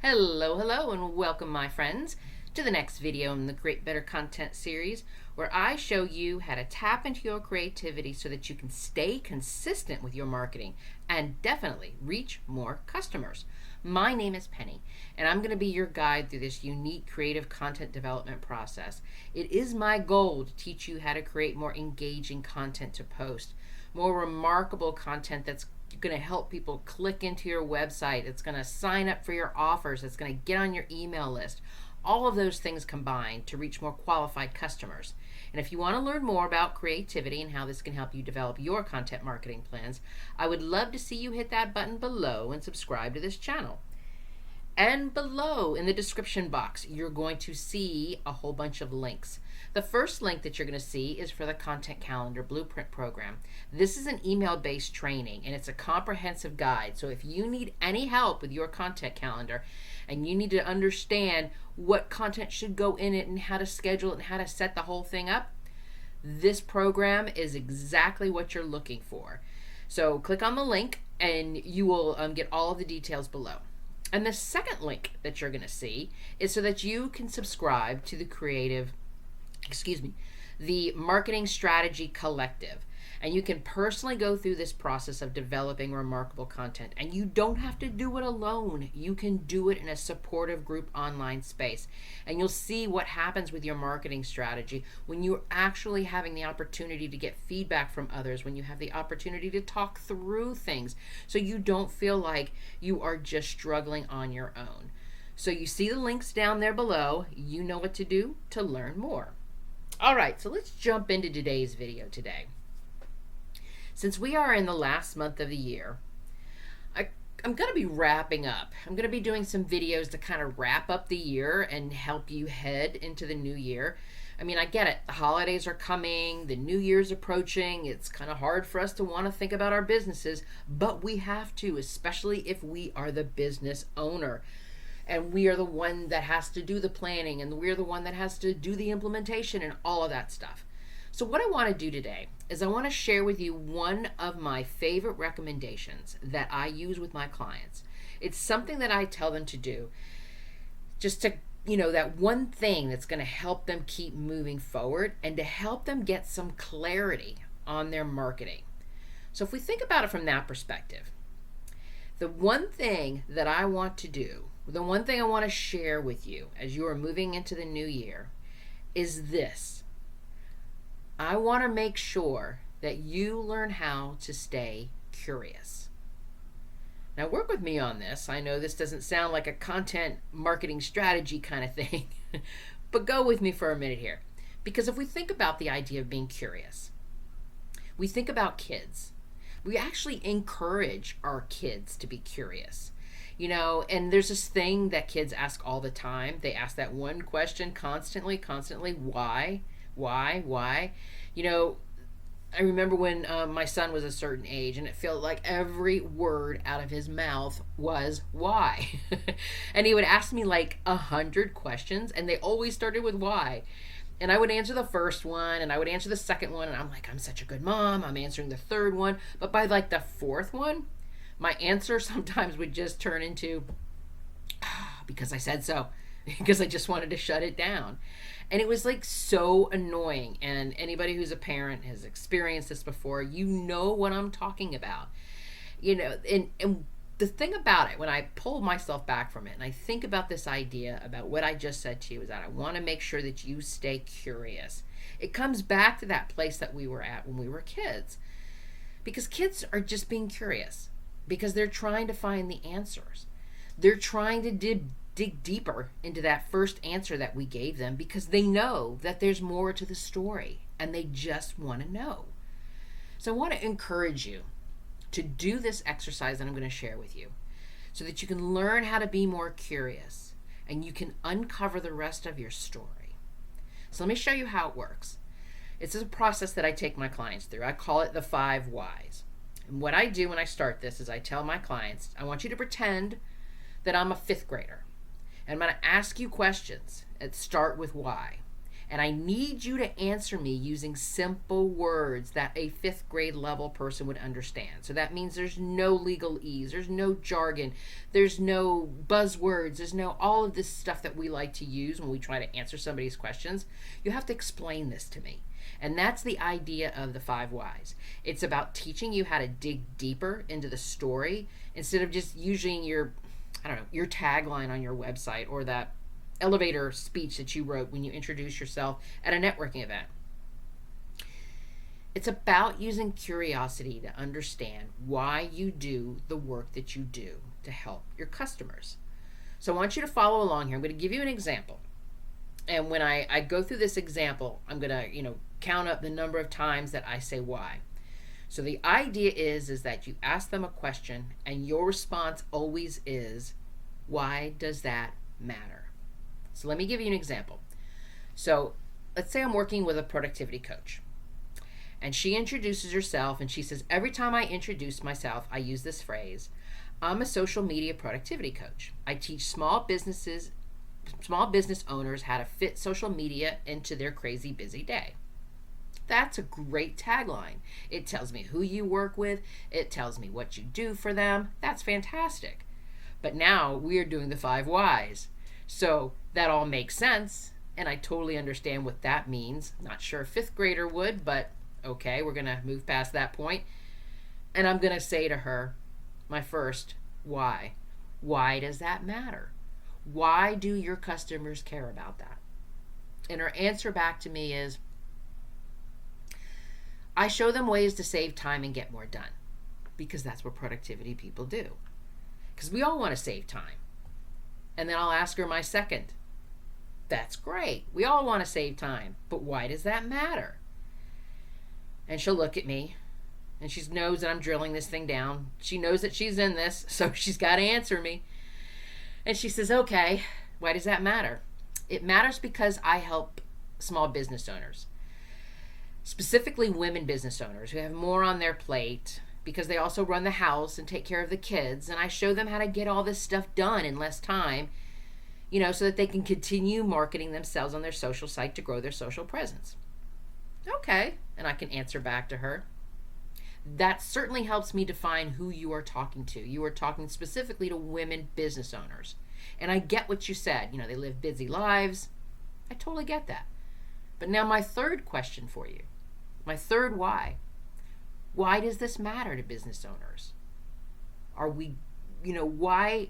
Hello, hello, and welcome, my friends, to the next video in the Create Better Content series, where I show you how to tap into your creativity so that you can stay consistent with your marketing and definitely reach more customers. My name is Penny, and I'm going to be your guide through this unique creative content development process. It is my goal to teach you how to create more engaging content to post, more remarkable content that's going to help people click into your website. It's going to sign up for your offers. It's going to get on your email list. All of those things combined to reach more qualified customers. And if you want to learn more about creativity and how this can help you develop your content marketing plans, I would love to see you hit that button below and subscribe to this channel. And below in the description box, you're going to see a whole bunch of links. The first link that you're going to see is for the Content Calendar Blueprint program. This is an email-based training, and it's a comprehensive guide. So if you need any help with your content calendar and you need to understand what content should go in it and how to schedule it and how to set the whole thing up, this program is exactly what you're looking for. So click on the link and you will get all of the details below. And the second link that you're going to see is so that you can subscribe to the Marketing Strategy Collective. And you can personally go through this process of developing remarkable content. And you don't have to do it alone. You can do it in a supportive group online space. And you'll see what happens with your marketing strategy when you're actually having the opportunity to get feedback from others, when you have the opportunity to talk through things, so you don't feel like you are just struggling on your own. So you see the links down there below. You know what to do to learn more. All right, so let's jump into today's video today. Since we are in the last month of the year, I'm going to be wrapping up. I'm going to be doing some videos to kind of wrap up the year and help you head into the new year. I mean, I get it. The holidays are coming. The new year's approaching. It's kind of hard for us to want to think about our businesses, but we have to, especially if we are the business owner. And we are the one that has to do the planning, and we're the one that has to do the implementation and all of that stuff. So what I want to do today is I want to share with you one of my favorite recommendations that I use with my clients. It's something that I tell them to do just to, that one thing that's going to help them keep moving forward and to help them get some clarity on their marketing. So if we think about it from that perspective, the one thing that I want to do, the one thing I want to share with you as you are moving into the new year is this. I want to make sure that you learn how to stay curious. Now, work with me on this. I know this doesn't sound like a content marketing strategy kind of thing, but go with me for a minute here. Because if we think about the idea of being curious, we think about kids. We actually encourage our kids to be curious. And there's this thing that kids ask all the time. They ask that one question constantly, why? I remember when my son was a certain age, and it felt like every word out of his mouth was why. And he would ask me like 100 questions, and they always started with why. And I would answer the first one, and I would answer the second one, and I'm like, I'm such a good mom, I'm answering the third one. But by like the fourth one, my answer sometimes would just turn into, because I said so, because I just wanted to shut it down. And it was like so annoying. And anybody who's a parent has experienced this before. You know what I'm talking about. And the thing about it, when I pull myself back from it and I think about this idea about what I just said to you, is that I want to make sure that you stay curious. It comes back to that place that we were at when we were kids. Because kids are just being curious. Because they're trying to find the answers. They're trying to dig deeper into that first answer that we gave them, because they know that there's more to the story and they just want to know. So I want to encourage you to do this exercise that I'm going to share with you so that you can learn how to be more curious and you can uncover the rest of your story. So let me show you how it works. It's a process that I take my clients through. I call it the 5 whys. And what I do when I start this is I tell my clients, I want you to pretend that I'm a 5th grader. And I'm going to ask you questions that start with why. And I need you to answer me using simple words that a fifth grade level person would understand. So that means there's no legalese, there's no jargon, there's no buzzwords, there's no all of this stuff that we like to use when we try to answer somebody's questions. You have to explain this to me. And that's the idea of the 5 whys. It's about teaching you how to dig deeper into the story instead of just using your tagline on your website or that elevator speech that you wrote when you introduce yourself at a networking event. It's about using curiosity to understand why you do the work that you do to help your customers. So I want you to follow along here. I'm going to give you an example. And when I go through this example, I'm going to, count up the number of times that I say why. So the idea is that you ask them a question and your response always is, why does that matter? So let me give you an example. So let's say I'm working with a productivity coach and she introduces herself and she says, every time I introduce myself, I use this phrase, I'm a social media productivity coach. I teach small business owners how to fit social media into their crazy busy day. That's a great tagline. It tells me who you work with. It tells me what you do for them. That's fantastic. But now we are doing the 5 whys. So that all makes sense, and I totally understand what that means. Not sure a 5th grader would, but okay, we're going to move past that point. And I'm going to say to her, my first why. Why does that matter? Why do your customers care about that? And her answer back to me is, I show them ways to save time and get more done, because that's what productivity people do. Because we all want to save time. And then I'll ask her my second. That's great. We all want to save time, but why does that matter? And she'll look at me, and she knows that I'm drilling this thing down. She knows that she's in this, so she's got to answer me. And she says, okay, why does that matter? It matters because I help small business owners, specifically women business owners who have more on their plate because they also run the house and take care of the kids. And I show them how to get all this stuff done in less time, so that they can continue marketing themselves on their social site to grow their social presence. Okay. And I can answer back to her. That certainly helps me define who you are talking to. You are talking specifically to women business owners. And I get what you said. They live busy lives. I totally get that. But now my third question for you, my third why. Why does this matter to business owners? Are we, why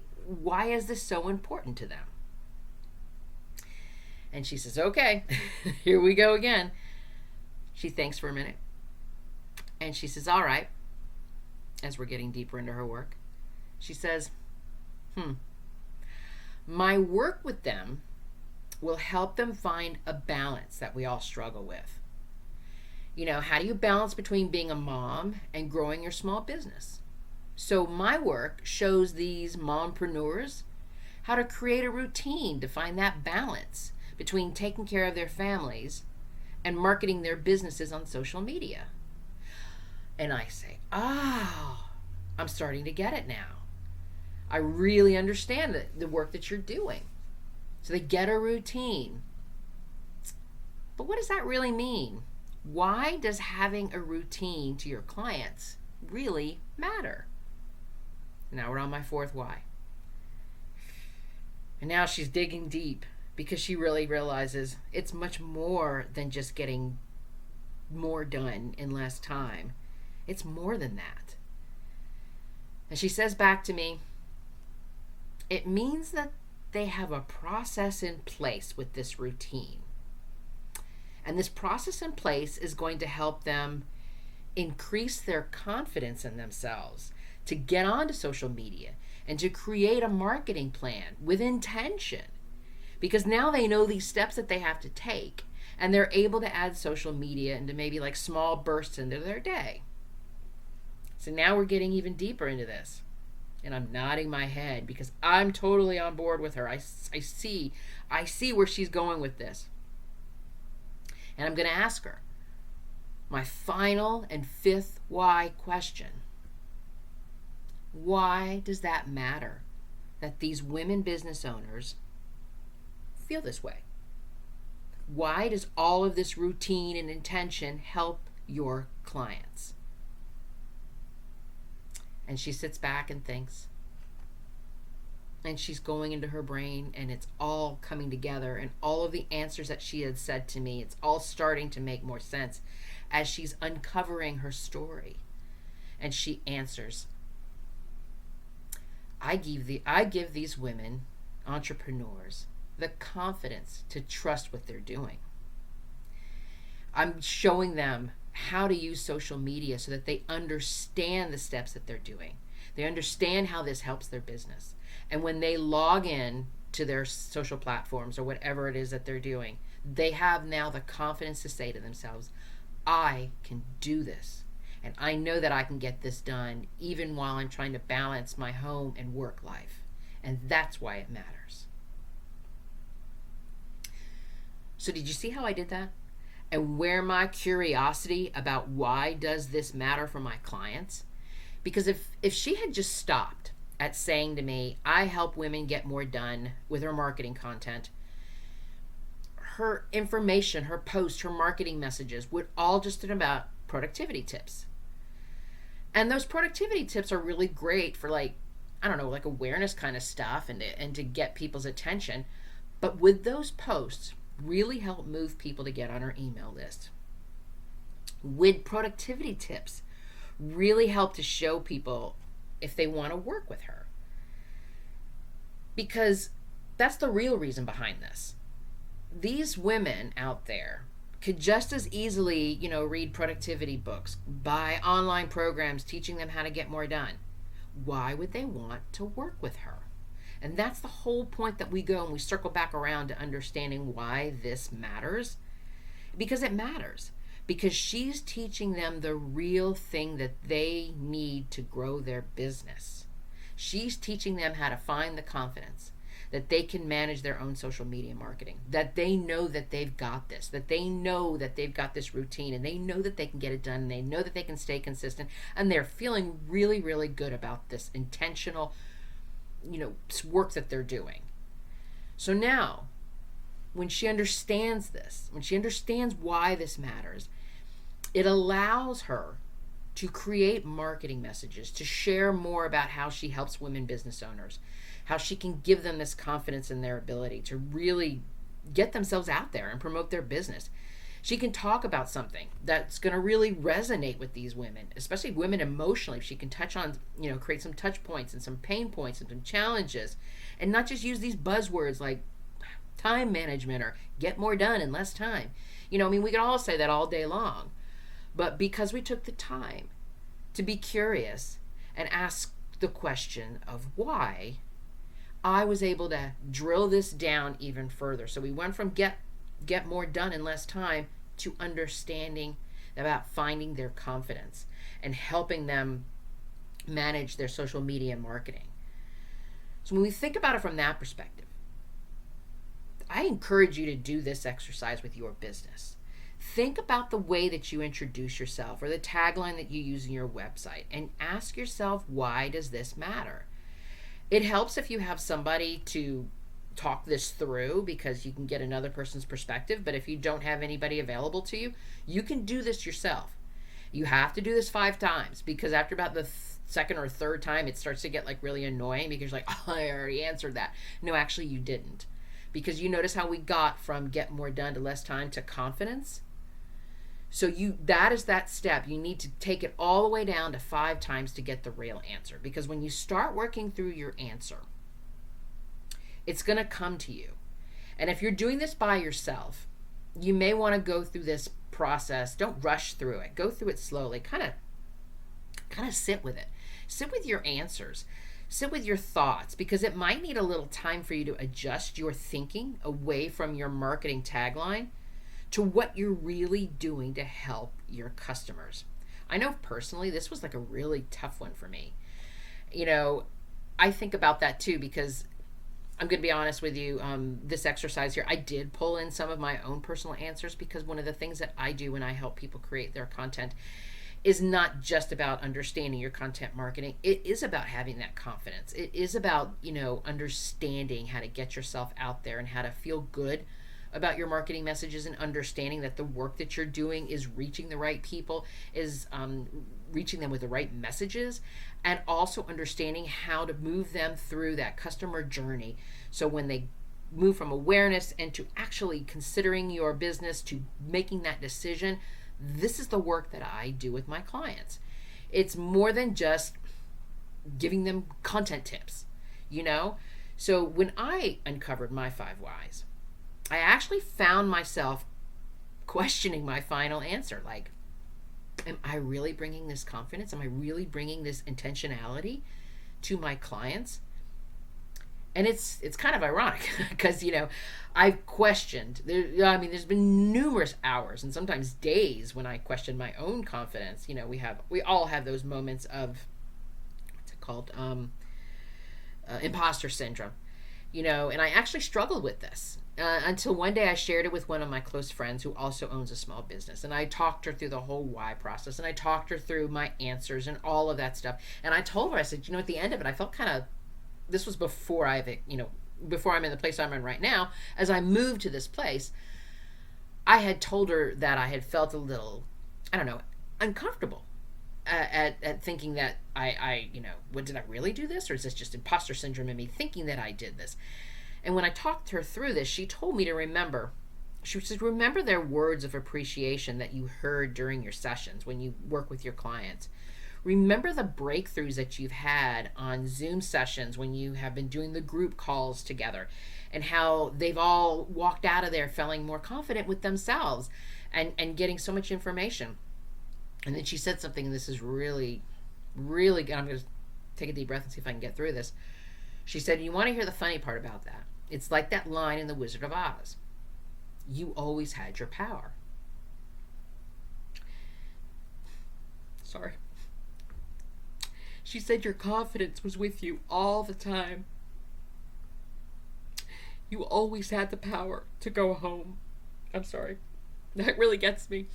is this so important to them? And she says, okay, here we go again. She thinks for a minute. And she says, all right, as we're getting deeper into her work, she says, my work with them will help them find a balance that we all struggle with. How do you balance between being a mom and growing your small business? So my work shows these mompreneurs how to create a routine to find that balance between taking care of their families and marketing their businesses on social media. And I say, I'm starting to get it now. I really understand the work that you're doing. So they get a routine. But what does that really mean? Why does having a routine to your clients really matter? Now we're on my 4th why. And now she's digging deep because she really realizes it's much more than just getting more done in less time. It's more than that. And she says back to me, it means that they have a process in place with this routine. And this process in place is going to help them increase their confidence in themselves to get onto social media and to create a marketing plan with intention. Because now they know these steps that they have to take, and they're able to add social media into maybe like small bursts into their day. So now we're getting even deeper into this. And I'm nodding my head because I'm totally on board with her. I see where she's going with this. And I'm going to ask her my final and 5th why question. Why does that matter that these women business owners feel this way? Why does all of this routine and intention help your clients? And she sits back and thinks. And she's going into her brain, and it's all coming together, and all of the answers that she had said to me, it's all starting to make more sense as she's uncovering her story. And she answers, I give these women, entrepreneurs, the confidence to trust what they're doing. I'm showing them how to use social media so that they understand the steps that they're doing. They understand how this helps their business. And when they log in to their social platforms or whatever it is that they're doing, they have now the confidence to say to themselves, I can do this. And I know that I can get this done even while I'm trying to balance my home and work life. And that's why it matters. So did you see how I did that? And where my curiosity about why does this matter for my clients? Because if she had just stopped at saying to me, I help women get more done with her marketing content, her information, her posts, her marketing messages would all just been about productivity tips. And those productivity tips are really great for like awareness kind of stuff and to get people's attention. But would those posts really help move people to get on her email list? Would productivity tips really help to show people if they want to work with her? Because that's the real reason behind this. These women out there could just as easily, read productivity books, buy online programs teaching them how to get more done. Why would they want to work with her? And that's the whole point that we go and we circle back around to understanding why this matters. Because it matters. Because she's teaching them the real thing that they need to grow their business. She's teaching them how to find the confidence that they can manage their own social media marketing, that they know that they've got this, that they know that they've got this routine, and they know that they can get it done, and they know that they can stay consistent, and they're feeling really, really good about this intentional, work that they're doing. So now, when she understands this, when she understands why this matters, it allows her to create marketing messages, to share more about how she helps women business owners, how she can give them this confidence in their ability to really get themselves out there and promote their business. She can talk about something that's going to really resonate with these women, especially women emotionally. She can touch on, create some touch points and some pain points and some challenges, and not just use these buzzwords like time management or get more done in less time. We could all say that all day long. But because we took the time to be curious and ask the question of why, I was able to drill this down even further. So we went from get more done in less time to understanding about finding their confidence and helping them manage their social media marketing. So when we think about it from that perspective, I encourage you to do this exercise with your business. Think about the way that you introduce yourself or the tagline that you use in your website and ask yourself, why does this matter? It helps if you have somebody to talk this through because you can get another person's perspective. But if you don't have anybody available to you, you can do this yourself. You have to do this 5 times because after about the second or third time, it starts to get really annoying because you're like, oh, I already answered that. No, actually you didn't. Because you notice how we got from get more done to less time to confidence. So that is that step. You need to take it all the way down to 5 times to get the real answer. Because when you start working through your answer, it's going to come to you. And if you're doing this by yourself, you may want to go through this process. Don't rush through it. Go through it slowly. Kind of sit with it. Sit with your answers. Sit with your thoughts, because it might need a little time for you to adjust your thinking away from your marketing tagline to what you're really doing to help your customers. I know personally this was a really tough one for me. I think about that too, because I'm going to be honest with you, this exercise here, I did pull in some of my own personal answers, because one of the things that I do when I help people create their content is not just about understanding your content marketing. It is about having that confidence. It is about, understanding how to get yourself out there and how to feel good about your marketing messages and understanding that the work that you're doing is reaching the right people, is reaching them with the right messages, and also understanding how to move them through that customer journey. So when they move from awareness and to actually considering your business to making that decision, this is the work that I do with my clients. It's more than just giving them content tips, you know? So when I uncovered my 5 whys, I actually found myself questioning my final answer. Like, am I really bringing this confidence? Am I really bringing this intentionality to my clients? And it's kind of ironic because, you know, I've questioned. There's been numerous hours and sometimes days when I question my own confidence. You know, we all have those moments of, what's it called, imposter syndrome. You know, and I actually struggled with this until one day I shared it with one of my close friends who also owns a small business. And I talked her through the whole why process, and I talked her through my answers and all of that stuff. And I told her, I said, you know, at the end of it, I felt kind of, this was before before I'm in the place I'm in right now. As I moved to this place, I had told her that I had felt a little, I don't know, uncomfortable at thinking that I what, did I really do this, or is this just imposter syndrome in me thinking that I did this? And when I talked her through this, she told me to remember. She said, remember their words of appreciation that you heard during your sessions when you work with your clients. Remember the breakthroughs that you've had on Zoom sessions when you have been doing the group calls together, and how they've all walked out of there feeling more confident with themselves and getting so much information. And then she said something, and this is really, really good. I'm going to take a deep breath and see if I can get through this. She said, you want to hear the funny part about that? It's like that line in The Wizard of Oz. You always had your power. Sorry. She said your confidence was with you all the time. You always had the power to go home. I'm sorry. That really gets me.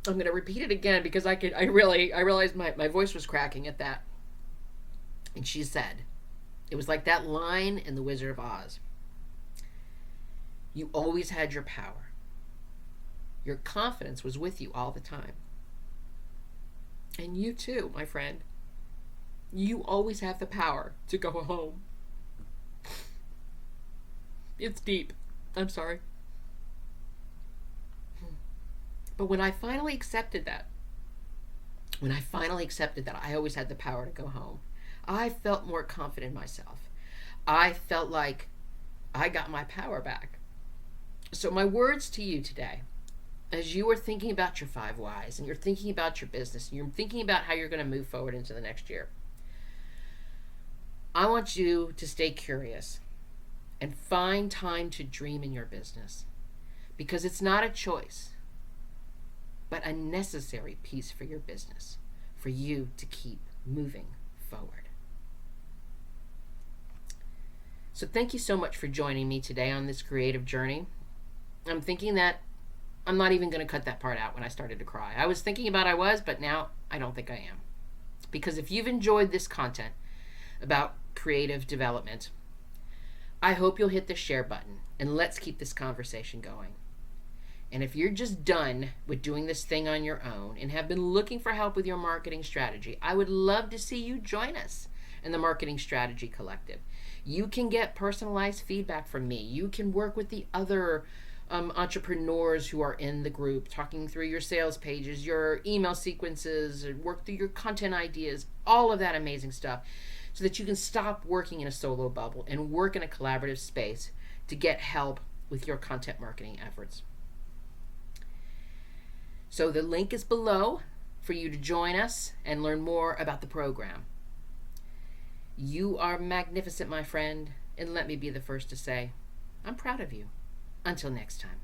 I'm going to repeat it again because I realized my voice was cracking at that. And she said, it was like that line in The Wizard of Oz. You always had your power. Your confidence was with you all the time. And you too, my friend. You always have the power to go home. It's deep. I'm sorry. But when I finally accepted that, I always had the power to go home, I felt more confident in myself. I felt like I got my power back. So my words to you today, as you are thinking about your 5 whys and you're thinking about your business and you're thinking about how you're going to move forward into the next year, I want you to stay curious and find time to dream in your business, because it's not a choice, but a necessary piece for your business, for you to keep moving forward. So thank you so much for joining me today on this creative journey. I'm thinking that I'm not even going to cut that part out when I started to cry. I was thinking about I was, but now I don't think I am. Because if you've enjoyed this content about creative development, I hope you'll hit the share button and let's keep this conversation going. And if you're just done with doing this thing on your own and have been looking for help with your marketing strategy, I would love to see you join us in the Marketing Strategy Collective. You can get personalized feedback from me. You can work with the other entrepreneurs who are in the group, talking through your sales pages, your email sequences, work through your content ideas, all of that amazing stuff, so that you can stop working in a solo bubble and work in a collaborative space to get help with your content marketing efforts. So the link is below for you to join us and learn more about the program. You are magnificent, my friend, and let me be the first to say, I'm proud of you. Until next time.